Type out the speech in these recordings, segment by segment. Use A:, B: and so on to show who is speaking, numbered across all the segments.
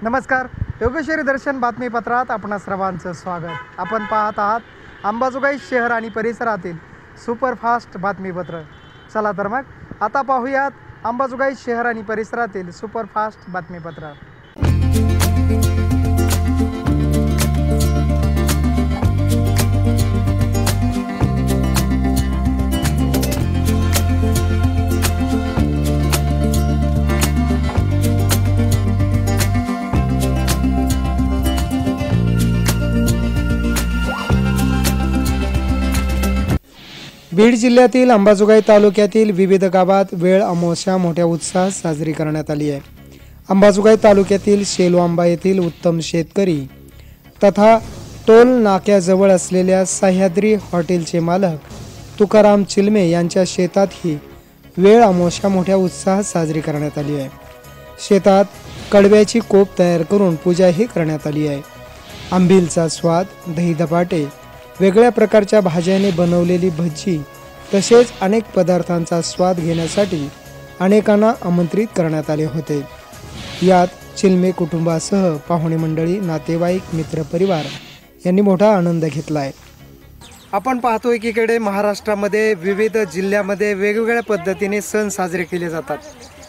A: नमस्कार. योगेश्वरी दर्शन बातमीपत्रात आपणा सर्वांचं स्वागत. आपण पाहत आहात अंबाजोगाई शहर आणि परिसरातील सुपरफास्ट बातमीपत्र. चला तर मग आता पाहूयात अंबाजोगाई शहर आणि परिसरातील सुपरफास्ट बातमीपत्र. बीड जिल्ह्यातील अंबाजोगाई तालुक्यातील विविध गावात वेळ अमावस्या मोठ्या उत्साहात साजरी करण्यात आली आहे. अंबाजोगाई तालुक्यातील शेलोआंबा येथील उत्तम शेतकरी तथा टोल नाक्याजवळ असलेल्या सह्याद्री हॉटेलचे मालक तुकाराम चिलमे यांच्या शेतात ही वेळ अमावस्या मोठ्या उत्साहात साजरी करण्यात आली आहे. शेतात कडव्याची कोप तयार करून पूजाही करण्यात आली आहे. आंबीलचा स्वाद, दही धपाटे, वेगळ्या प्रकारच्या भाज्याने बनवलेली भजी तसेच अनेक पदार्थांचा स्वाद घेण्यासाठी अनेकांना आमंत्रित करण्यात आले होते. यात चिलमे कुटुंबासह पाहुणे मंडळी, नातेवाईक, मित्रपरिवार यांनी मोठा आनंद घेतला आहे. आपण पाहतोय की इकडे महाराष्ट्रामध्ये विविध जिल्ह्यामध्ये वेगवेगळ्या पद्धतीने सण साजरे केले जातात,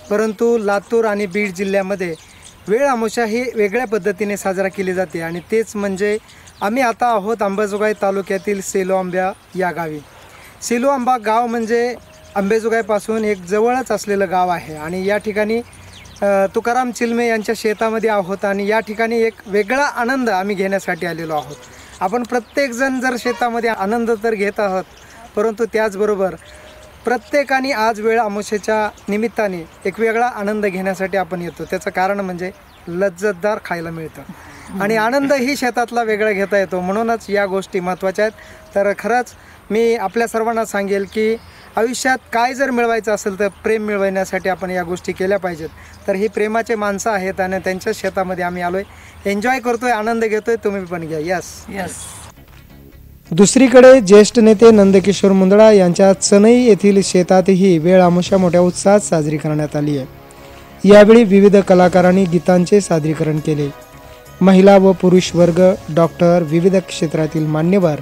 A: परंतु लातूर आणि बीड जिल्ह्यामध्ये वेळ अमावस्या ही वेगळ्या पद्धतीने साजरा केली जाते. आणि तेच म्हणजे आम्ही आता आहोत अंबाजोगाई तालुक्यातील शेलोआंबा या गावी. शेलोआंबा गाव म्हणजे अंबाजोगाईपासून एक जवळच असलेलं गाव आहे आणि या ठिकाणी तुकाराम चिलमे यांच्या शेतामध्ये आहोत आणि या ठिकाणी एक वेगळा आनंद आम्ही घेण्यासाठी आलेलो आहोत. आपण प्रत्येकजण जर शेतामध्ये आनंद तर घेत आहोत, परंतु त्याचबरोबर प्रत्येकाने आज वेळ अमावस्येच्या निमित्ताने एक वेगळा आनंद घेण्यासाठी आपण येतो. त्याचं कारण म्हणजे लज्जतदार खायला मिळतं आणि आनंदही शेतातला वेगळा घेता येतो. म्हणूनच या गोष्टी महत्त्वाच्या आहेत. तर खरंच मी आपल्या सर्वांना सांगेल की आयुष्यात काय जर मिळवायचं असेल तर प्रेम मिळवण्यासाठी आपण या गोष्टी केल्या पाहिजेत. तर ही प्रेमाचे माणसं आहेत आणि त्यांच्या शेतामध्ये आम्ही आलोय, एन्जॉय करतोय, आनंद घेतोय. तुम्ही पण घ्या. यस. दुसरीकडे ज्येष्ठ नेते नंदकिशोर मुंदडा यांच्या चनई येथील शेतातही वेळ अमावस्या मोठ्या उत्साहात साजरी करण्यात आली आहे. यावेळी विविध कलाकारांनी गीतांचे सादरीकरण केले. महिला व पुरुष वर्ग, डॉक्टर, विविध क्षेत्रातील मान्यवर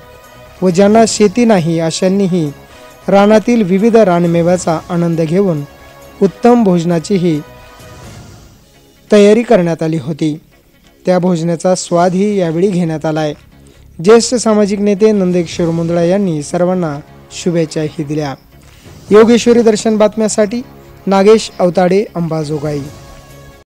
A: व ज्यांना शेती नाही अशांनीही रानातील विविध रानमेव्याचा आनंद घेऊन उत्तम भोजनाचीही तयारी करण्यात आली होती. त्या भोजनाचा स्वादही यावेळी घेण्यात आला आहे. ज्येष्ठ सामाजिक नेते नंदकिशोर मुंदडा यांनी सर्वांना शुभेच्छाही दिल्या. योगेश्वरी दर्शन बातम्यासाठी नागेश अवताडे, अंबाजोगाई.